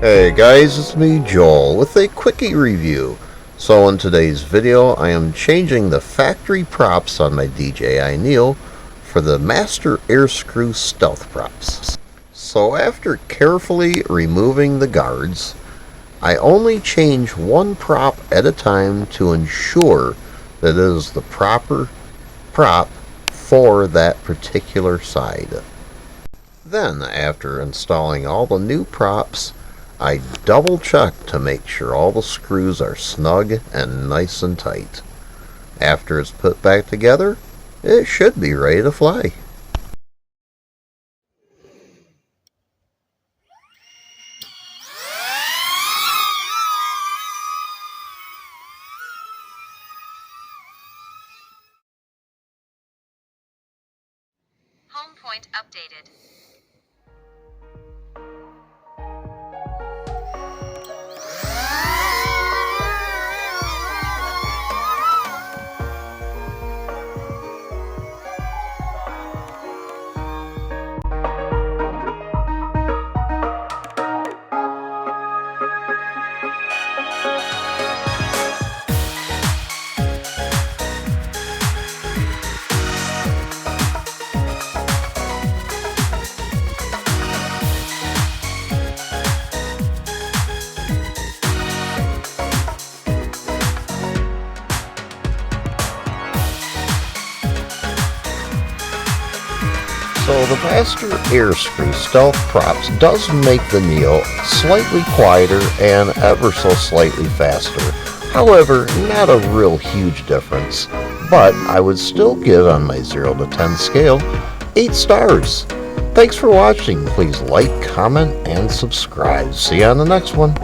Hey guys, it's me Joel with a quickie review. So in today's video I am changing the factory props on my DJI NEO for the MASTER AIRSCREW STEALTH props. So after carefully removing the guards, I only change one prop at a time to ensure that it is the proper prop for that particular side. Then after installing all the new props, I double check to make sure all the screws are snug and nice and tight. After it's put back together, it should be ready to fly. Home point updated. So the MASTER AIRSCREW STEALTH props does make the NEO slightly quieter and ever so slightly faster. However, not a real huge difference, but I would still give on my 0 to 10 scale 8 stars. Thanks for watching. Please like, comment, and subscribe. See you on the next one.